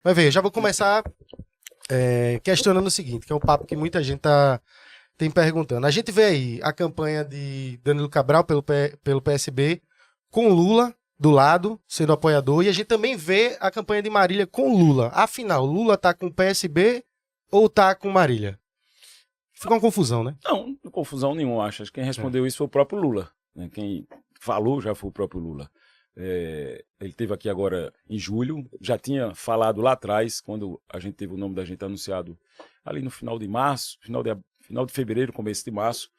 Mas veja, já vou começar questionando o seguinte, que é um papo que muita gente tem perguntando. A gente vê aí a campanha de Danilo Cabral pelo PSB com Lula do lado, sendo apoiador, e a gente também vê a campanha de Marília com Lula. Afinal, Lula tá com o PSB ou tá com Marília? Fica uma confusão, né? Não, confusão nenhuma, acho. Quem respondeu isso foi o próprio Lula. Né? Quem falou já foi o próprio Lula. Ele esteve aqui agora em julho, já tinha falado lá atrás, quando a gente teve o nome da gente anunciado ali no final de março, final de fevereiro, começo de março,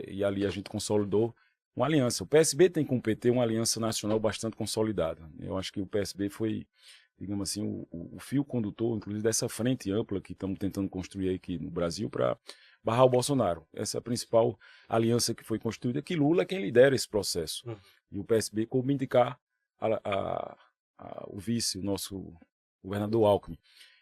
e ali a gente consolidou uma aliança. O PSB tem com o PT uma aliança nacional bastante consolidada. Eu acho que o PSB foi, digamos assim, o fio condutor, inclusive, dessa frente ampla que estamos tentando construir aqui no Brasil para barrar o Bolsonaro. Essa é a principal aliança que foi construída, que Lula é quem lidera esse processo. E o PSB como indicar o vice, o nosso governador Alckmin.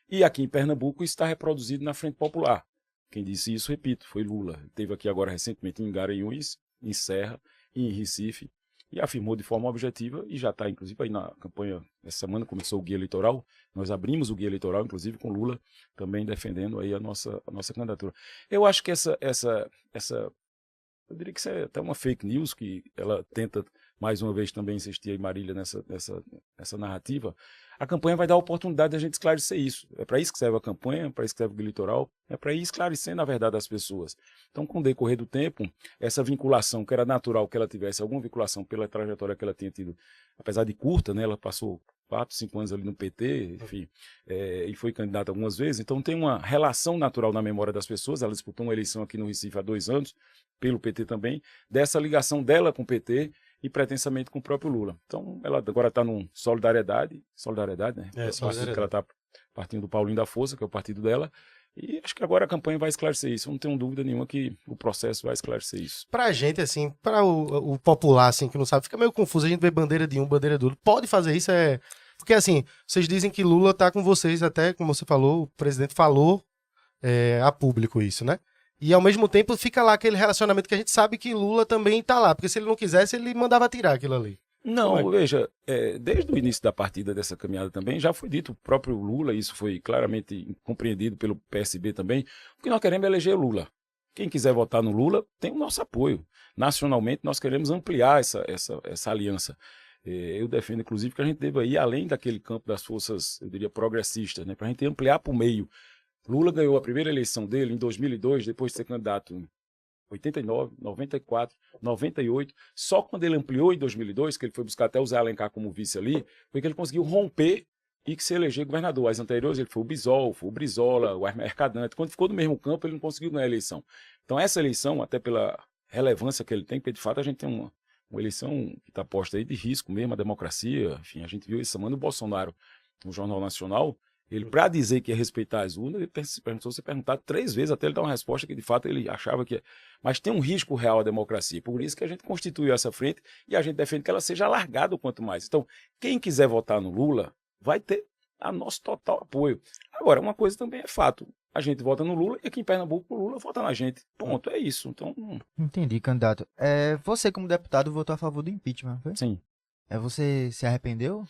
E aqui em Pernambuco isso está reproduzido na Frente Popular. Quem disse isso, repito, foi Lula. Ele esteve aqui agora recentemente em Garanhuns, em Serra e em Recife, e afirmou de forma objetiva, e já está, inclusive, aí na campanha, essa semana começou o guia eleitoral, nós abrimos o guia eleitoral, inclusive, com Lula também defendendo aí a nossa candidatura. Eu acho que essa eu diria que isso é até uma fake news, que ela tenta, mais uma vez, também insistir aí, Marília, nessa narrativa. A campanha vai dar a oportunidade de a gente esclarecer isso. É para isso que serve a campanha, é para isso que serve o litoral, é para ir esclarecendo a verdade das pessoas. Então, com o decorrer do tempo, essa vinculação, que era natural que ela tivesse alguma vinculação pela trajetória que ela tinha tido, apesar de curta, né, ela passou 4, 5 anos ali no PT, enfim, e foi candidata algumas vezes, então tem uma relação natural na memória das pessoas. Ela disputou uma eleição aqui no Recife há 2 anos, pelo PT também, dessa ligação dela com o PT e pretensamente com o próprio Lula. Então, ela agora está num solidariedade, né? Solidariedade. Que ela está partindo do Paulinho da Força, que é o partido dela, e acho que agora a campanha vai esclarecer isso. Eu não tenho dúvida nenhuma que o processo vai esclarecer isso. Pra gente, assim, para o popular, assim, que não sabe, fica meio confuso. A gente vê bandeira de um, bandeira do outro. Pode fazer isso, Porque, assim, vocês dizem que Lula tá com vocês, até, como você falou, o presidente falou a público isso, né? E, ao mesmo tempo, fica lá aquele relacionamento que a gente sabe que Lula também tá lá. Porque se ele não quisesse, ele mandava tirar aquilo ali. Não, veja, desde o início da partida dessa caminhada também, já foi dito o próprio Lula, isso foi claramente compreendido pelo PSB também, o que nós queremos é eleger Lula. Quem quiser votar no Lula tem o nosso apoio. Nacionalmente, nós queremos ampliar essa aliança. Eu defendo, inclusive, que a gente deva ir além daquele campo das forças, eu diria, progressistas, né, para a gente ampliar para o meio. Lula ganhou a primeira eleição dele em 2002, depois de ser candidato em 89, 94, 98. Só quando ele ampliou em 2002, que ele foi buscar até o Zé Alencar como vice ali, foi que ele conseguiu romper e que se eleger governador. As anteriores ele foi o Bisol, foi o Brizola, o Mercadante. Quando ficou no mesmo campo, ele não conseguiu ganhar a eleição. Então essa eleição, até pela relevância que ele tem, porque de fato a gente tem uma eleição que está posta aí de risco mesmo, a democracia. Enfim, a gente viu essa semana o Bolsonaro no Jornal Nacional. Ele, para dizer que ia respeitar as urnas, ele precisou ser perguntado 3 vezes até ele dar uma resposta que, de fato, ele achava que... Mas tem um risco real à democracia. Por isso que a gente constituiu essa frente e a gente defende que ela seja alargada o quanto mais. Então, quem quiser votar no Lula vai ter a nosso total apoio. Agora, uma coisa também é fato. A gente vota no Lula e aqui em Pernambuco o Lula vota na gente. Ponto, é isso. Então, Entendi, candidato. Você, como deputado, votou a favor do impeachment, foi? sim. Você se arrependeu?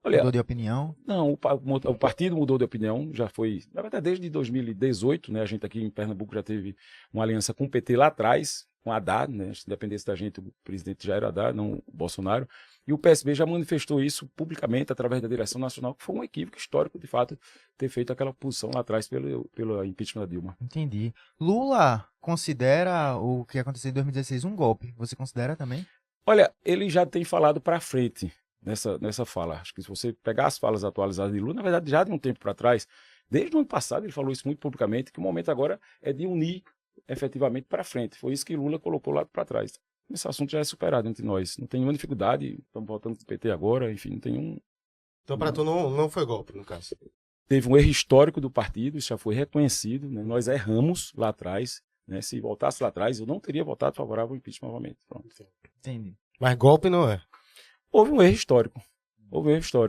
Olha, mudou de opinião? Não, o partido mudou de opinião, já foi, na verdade, desde 2018, né, a gente aqui em Pernambuco já teve uma aliança com o PT lá atrás, com a Haddad, né, se dependesse da gente, o presidente já era Haddad, não o Bolsonaro, e o PSB já manifestou isso publicamente através da direção nacional, que foi um equívoco histórico, de fato, ter feito aquela posição lá atrás pelo impeachment da Dilma. Entendi. Lula considera o que aconteceu em 2016 um golpe, você considera também? Olha, ele já tem falado para frente nessa fala. Acho que se você pegar as falas atualizadas de Lula, na verdade, já de um tempo para trás, desde o ano passado, ele falou isso muito publicamente, que o momento agora é de unir efetivamente para frente. Foi isso que Lula colocou lá para trás. Esse assunto já é superado entre nós. Não tem nenhuma dificuldade, estamos voltando com o PT agora, enfim, não tem um... Então, para tu não foi golpe, no caso? Teve um erro histórico do partido, isso já foi reconhecido, né? Nós erramos lá atrás, né? Se voltasse lá atrás, eu não teria votado favorável ao impeachment novamente. Pronto. Entendi. Mas golpe não é. Houve um erro histórico.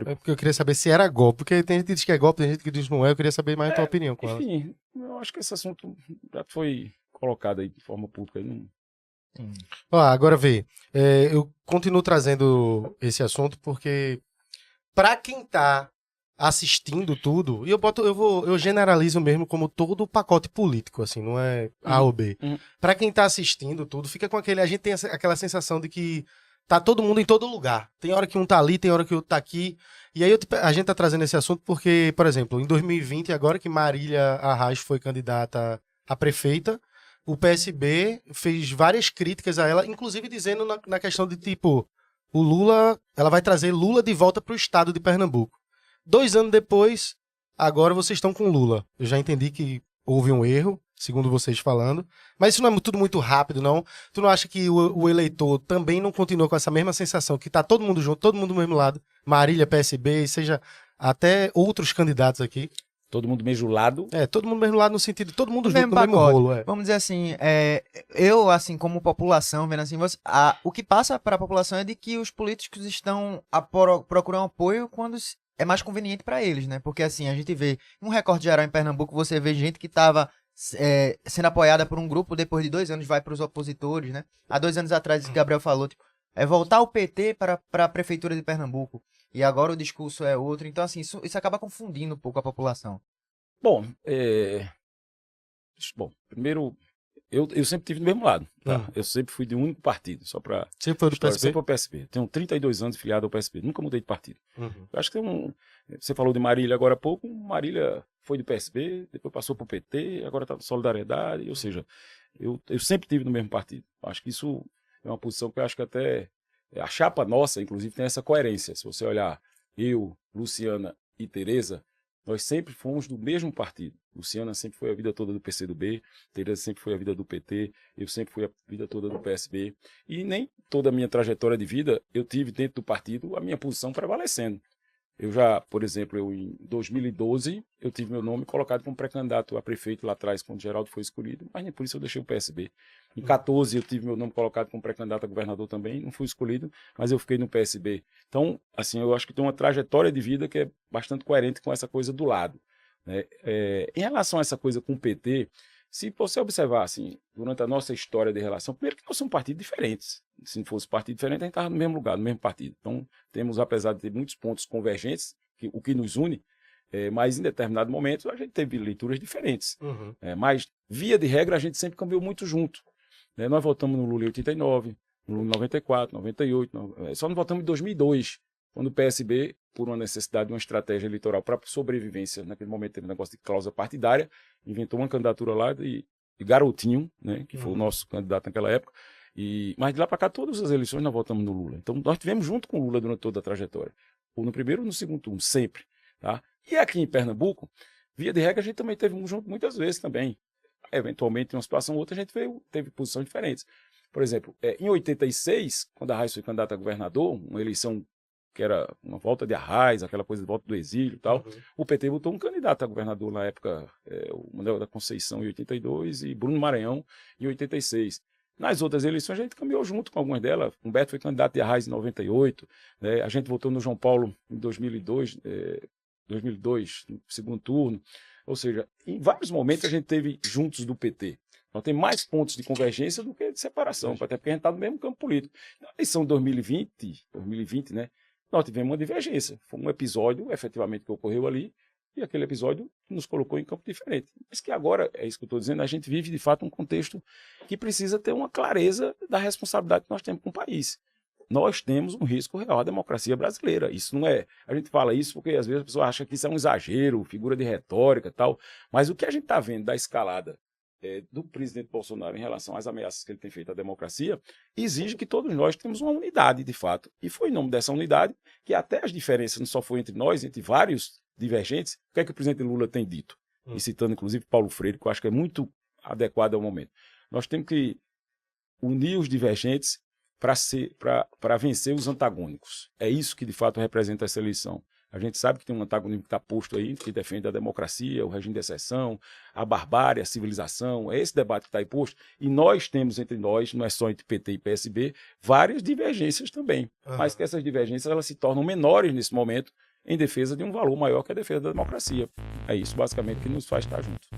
É porque eu queria saber se era golpe, porque tem gente que diz que é golpe, tem gente que diz que não é. Eu queria saber mais a tua opinião com ela. Enfim, eu acho que esse assunto já foi colocado aí de forma pública. Agora vê, eu continuo trazendo esse assunto porque para quem tá assistindo tudo, e eu generalizo mesmo como todo o pacote político, assim, não é A ou B. Pra quem tá assistindo tudo, fica com a gente tem aquela sensação de que tá todo mundo em todo lugar. Tem hora que um tá ali, tem hora que o outro tá aqui. E aí a gente tá trazendo esse assunto porque, por exemplo, em 2020, agora que Marília Arraes foi candidata a prefeita, o PSB fez várias críticas a ela, inclusive dizendo na questão de, tipo, o Lula, ela vai trazer Lula de volta pro estado de Pernambuco. 2 anos depois, agora vocês estão com Lula. Eu já entendi que houve um erro, segundo vocês falando. Mas isso não é tudo muito rápido, não? Tu não acha que o eleitor também não continua com essa mesma sensação, que tá todo mundo junto, todo mundo do mesmo lado? Marília, PSB, e seja até outros candidatos aqui. Todo mundo mesmo lado. Todo mundo do mesmo lado no sentido de todo mundo junto Mesmo no mesmo pacote. rolo. Vamos dizer assim, eu, assim, como população, vendo assim, o que passa para a população é de que os políticos estão procurando apoio quando é mais conveniente para eles, né? Porque, assim, a gente vê, um recorte geral em Pernambuco, você vê gente que estava sendo apoiada por um grupo, depois de 2 anos vai para os opositores, né? Há 2 anos atrás, o que Gabriel falou, tipo, voltar o PT para a prefeitura de Pernambuco. E agora o discurso é outro. Então, assim, isso acaba confundindo um pouco a população. Bom, primeiro, eu sempre tive do mesmo lado, tá? Eu sempre fui de um único partido, só para... Sempre foi do PSB? Sempre foi do PSB. Tenho 32 anos filiado ao PSB, nunca mudei de partido. Eu acho que você falou de Marília agora há pouco, Marília foi do PSB, depois passou para o PT, agora está no Solidariedade, ou seja, eu sempre tive no mesmo partido. Acho que isso é uma posição que eu acho que até... A chapa nossa, inclusive, tem essa coerência. Se você olhar eu, Luciana e Tereza, nós sempre fomos do mesmo partido. Luciana sempre foi a vida toda do PCdoB, Tereza sempre foi a vida do PT, eu sempre fui a vida toda do PSB. E nem toda a minha trajetória de vida eu tive dentro do partido a minha posição prevalecendo. Eu já, por exemplo, em 2012, eu tive meu nome colocado como pré-candidato a prefeito lá atrás, quando Geraldo foi escolhido, mas nem por isso eu deixei o PSB. Em 2014, eu tive meu nome colocado como pré-candidato a governador também, não fui escolhido, mas eu fiquei no PSB. Então, assim, eu acho que tem uma trajetória de vida que é bastante coerente com essa coisa do lado, né? Em relação a essa coisa com o PT, se você observar, assim, durante a nossa história de relação, primeiro que nós somos partidos diferentes. Se não fosse partido diferente, a gente estava no mesmo lugar, no mesmo partido. Então, temos, apesar de ter muitos pontos convergentes, o que nos une, mas em determinado momento a gente teve leituras diferentes. Mas, via de regra, a gente sempre caminhou muito junto. Nós votamos no Lula em 89, no Lula em 94, 98, só não votamos em 2002, quando o PSB, por uma necessidade de uma estratégia eleitoral para sobrevivência, naquele momento teve um negócio de cláusula partidária, inventou uma candidatura lá de Garotinho, né, que foi o nosso candidato naquela época, mas de lá para cá todas as eleições nós votamos no Lula. Então nós tivemos junto com o Lula durante toda a trajetória, ou no primeiro ou no segundo turno, sempre. Tá? E aqui em Pernambuco, via de regra, a gente também teve junto muitas vezes também. Eventualmente, em uma situação ou outra, a gente teve posições diferentes. Por exemplo, em 86, quando a Arraes foi candidata a governador, uma eleição que era uma volta de Arraes, aquela coisa de volta do exílio e tal, o PT botou um candidato a governador na época, o Manuel da Conceição em 82 e Bruno Maranhão em 86. Nas outras eleições a gente caminhou junto com algumas delas. Humberto foi candidato de Arraes em 98, né? A gente votou no João Paulo em 2002, no segundo turno. Ou seja, em vários momentos a gente teve juntos do PT. Então tem mais pontos de convergência do que de separação, até porque a gente está no mesmo campo político. Na eleição de 2020, né? Nós tivemos uma divergência. Foi um episódio, efetivamente, que ocorreu ali, e aquele episódio nos colocou em campo diferente. Mas que agora, é isso que eu estou dizendo, a gente vive, de fato, um contexto que precisa ter uma clareza da responsabilidade que nós temos com o país. Nós temos um risco real à democracia brasileira. Isso não é... A gente fala isso porque, às vezes, a pessoa acha que isso é um exagero, figura de retórica e tal, mas o que a gente está vendo da escalada do presidente Bolsonaro em relação às ameaças que ele tem feito à democracia, exige que todos nós temos uma unidade, de fato. E foi em nome dessa unidade que até as diferenças não só foi entre nós, entre vários divergentes. O que é que o presidente Lula tem dito? E citando, inclusive, Paulo Freire, que eu acho que é muito adequado ao momento. Nós temos que unir os divergentes para vencer os antagônicos. É isso que, de fato, representa essa eleição. A gente sabe que tem um antagonismo que está posto aí, que defende a democracia, o regime de exceção, a barbárie, a civilização. É esse debate que está aí posto. E nós temos entre nós, não é só entre PT e PSB, várias divergências também. Mas que essas divergências elas se tornam menores nesse momento em defesa de um valor maior que a defesa da democracia. É isso, basicamente, que nos faz estar juntos.